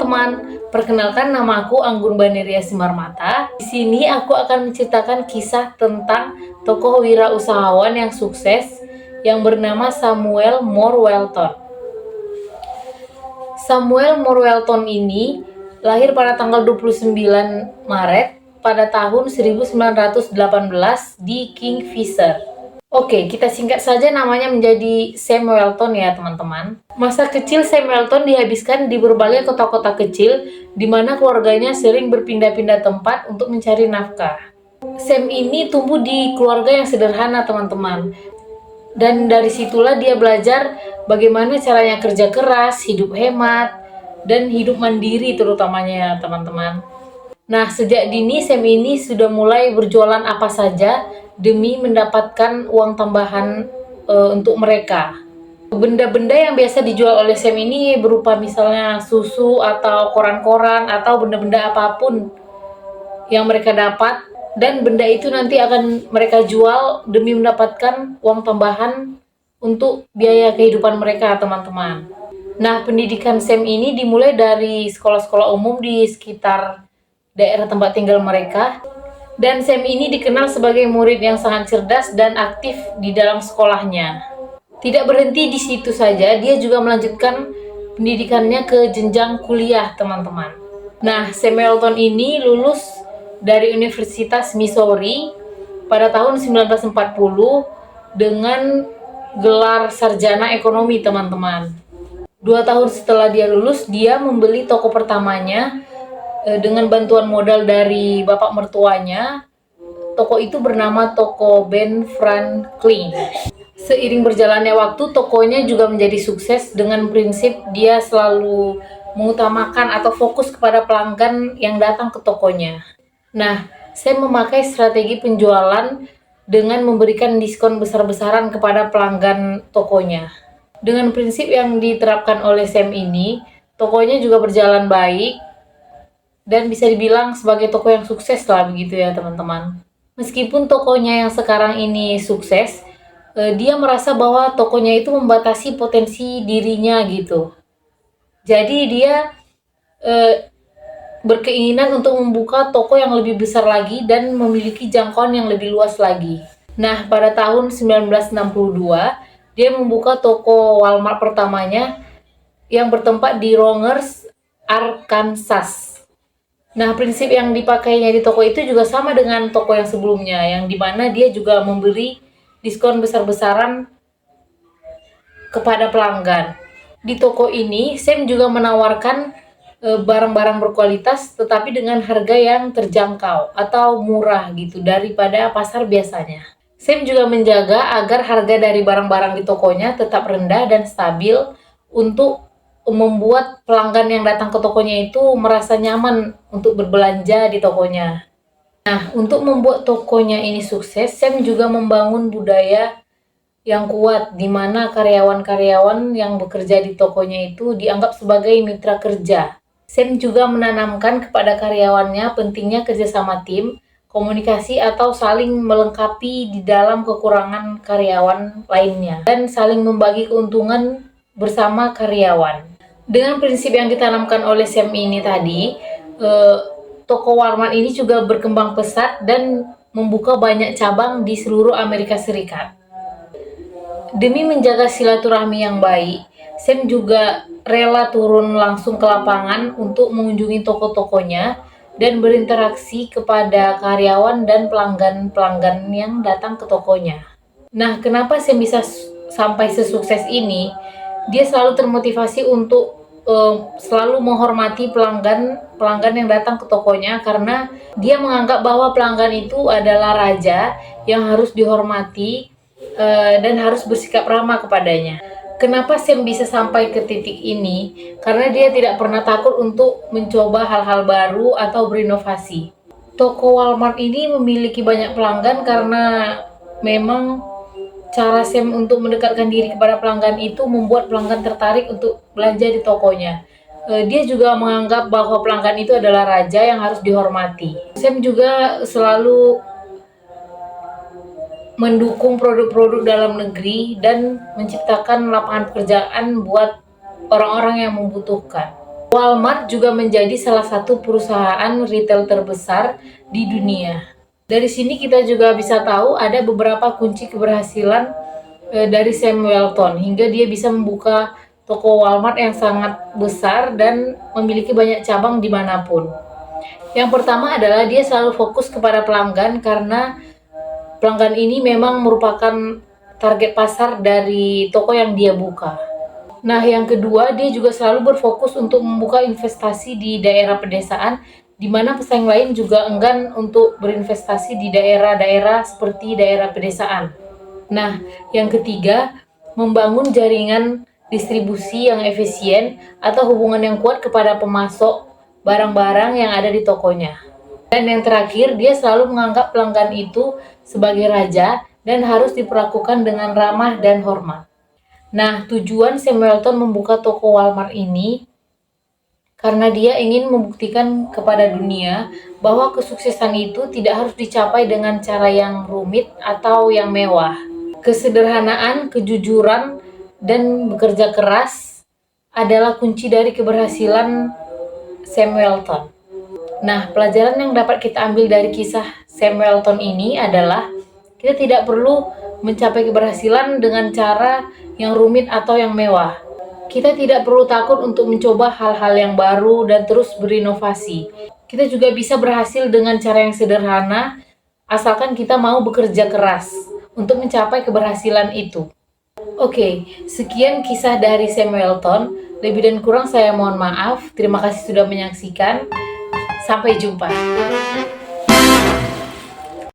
teman-teman, perkenalkan nama aku Anggun Baneria Simarmata. Di sini aku akan menceritakan kisah tentang tokoh wirausahawan yang sukses yang bernama Samuel Moore Welton. Samuel Moore Welton ini lahir pada tanggal 29 Maret pada tahun 1918 di Kingfisher. Oke, kita singkat saja namanya menjadi Sam Welton ya teman-teman. Masa kecil Sam Welton dihabiskan di berbagai kota-kota kecil di mana keluarganya sering berpindah-pindah tempat untuk mencari nafkah. Sam ini tumbuh di keluarga yang sederhana teman-teman. Dan dari situlah dia belajar bagaimana caranya kerja keras, hidup hemat, dan hidup mandiri terutamanya teman-teman. Nah, sejak dini Sam ini sudah mulai berjualan apa saja demi mendapatkan uang tambahan untuk mereka. Benda-benda yang biasa dijual oleh Sam ini berupa misalnya susu atau koran-koran atau benda-benda apapun yang mereka dapat, dan benda itu nanti akan mereka jual demi mendapatkan uang tambahan untuk biaya kehidupan mereka teman-teman. Nah, pendidikan Sam ini dimulai dari sekolah-sekolah umum di sekitar daerah tempat tinggal mereka, dan Sam ini dikenal sebagai murid yang sangat cerdas dan aktif di dalam sekolahnya. Tidak berhenti di situ saja, dia juga melanjutkan pendidikannya ke jenjang kuliah teman-teman. Nah, Sam Welton ini lulus dari Universitas Missouri pada tahun 1940 dengan gelar sarjana ekonomi teman-teman. 2 tahun setelah dia lulus, dia membeli toko pertamanya dengan bantuan modal dari bapak mertuanya. Toko itu bernama Toko Ben Franklin. Seiring berjalannya waktu, tokonya juga menjadi sukses dengan prinsip dia selalu mengutamakan atau fokus kepada pelanggan yang datang ke tokonya. Nah, saya memakai strategi penjualan dengan memberikan diskon besar-besaran kepada pelanggan tokonya. Dengan prinsip yang diterapkan oleh Sam ini, tokonya juga berjalan baik dan bisa dibilang sebagai toko yang sukses lah begitu ya teman-teman. Meskipun tokonya yang sekarang ini sukses, dia merasa bahwa tokonya itu membatasi potensi dirinya gitu. Jadi dia berkeinginan untuk membuka toko yang lebih besar lagi dan memiliki jangkauan yang lebih luas lagi. Nah, pada tahun 1962, dia membuka toko Walmart pertamanya yang bertempat di Rogers, Arkansas. Nah, prinsip yang dipakainya di toko itu juga sama dengan toko yang sebelumnya, yang dimana dia juga memberi diskon besar-besaran kepada pelanggan. Di toko ini, Sam juga menawarkan barang-barang berkualitas tetapi dengan harga yang terjangkau atau murah gitu daripada pasar biasanya. Sam juga menjaga agar harga dari barang-barang di tokonya tetap rendah dan stabil untuk membuat pelanggan yang datang ke tokonya itu merasa nyaman untuk berbelanja di tokonya. Nah, untuk membuat tokonya ini sukses, Sam juga membangun budaya yang kuat di mana karyawan-karyawan yang bekerja di tokonya itu dianggap sebagai mitra kerja. Sam juga menanamkan kepada karyawannya pentingnya kerjasama tim, komunikasi atau saling melengkapi di dalam kekurangan karyawan lainnya, dan saling membagi keuntungan bersama karyawan. Dengan prinsip yang ditanamkan oleh Sam ini tadi, toko Walmart ini juga berkembang pesat dan membuka banyak cabang di seluruh Amerika Serikat. Demi menjaga silaturahmi yang baik, Sam juga rela turun langsung ke lapangan untuk mengunjungi toko-tokonya dan berinteraksi kepada karyawan dan pelanggan-pelanggan yang datang ke tokonya. Nah, kenapa Sam bisa sampai sesukses ini? Dia selalu termotivasi untuk selalu menghormati pelanggan yang datang ke tokonya, karena dia menganggap bahwa pelanggan itu adalah raja yang harus dihormati dan harus bersikap ramah kepadanya. Kenapa Sam bisa sampai ke titik ini? Karena dia tidak pernah takut untuk mencoba hal-hal baru atau berinovasi. Toko Walmart ini memiliki banyak pelanggan karena memang cara Sam untuk mendekatkan diri kepada pelanggan itu membuat pelanggan tertarik untuk belanja di tokonya. Dia juga menganggap bahwa pelanggan itu adalah raja yang harus dihormati. Sam juga selalu mendukung produk-produk dalam negeri dan menciptakan lapangan pekerjaan buat orang-orang yang membutuhkan. Walmart juga menjadi salah satu perusahaan retail terbesar di dunia. Dari sini kita juga bisa tahu ada beberapa kunci keberhasilan dari Sam Walton hingga dia bisa membuka toko Walmart yang sangat besar dan memiliki banyak cabang dimanapun. Yang pertama adalah dia selalu fokus kepada pelanggan karena pelanggan ini memang merupakan target pasar dari toko yang dia buka. Nah, yang kedua, dia juga selalu berfokus untuk membuka investasi di daerah pedesaan, di mana pesaing lain juga enggan untuk berinvestasi di daerah-daerah seperti daerah pedesaan. Nah, yang ketiga, membangun jaringan distribusi yang efisien atau hubungan yang kuat kepada pemasok barang-barang yang ada di tokonya. Dan yang terakhir, dia selalu menganggap pelanggan itu sebagai raja dan harus diperlakukan dengan ramah dan hormat. Nah, tujuan Sam Walton membuka toko Walmart ini karena dia ingin membuktikan kepada dunia bahwa kesuksesan itu tidak harus dicapai dengan cara yang rumit atau yang mewah. Kesederhanaan, kejujuran, dan bekerja keras adalah kunci dari keberhasilan Sam Walton. Nah, pelajaran yang dapat kita ambil dari kisah Sam Walton ini adalah kita tidak perlu mencapai keberhasilan dengan cara yang rumit atau yang mewah. Kita tidak perlu takut untuk mencoba hal-hal yang baru dan terus berinovasi. Kita juga bisa berhasil dengan cara yang sederhana, asalkan kita mau bekerja keras untuk mencapai keberhasilan itu. Oke, sekian kisah dari Sam Walton. Lebih dan kurang saya mohon maaf. Terima kasih sudah menyaksikan. Sampai jumpa.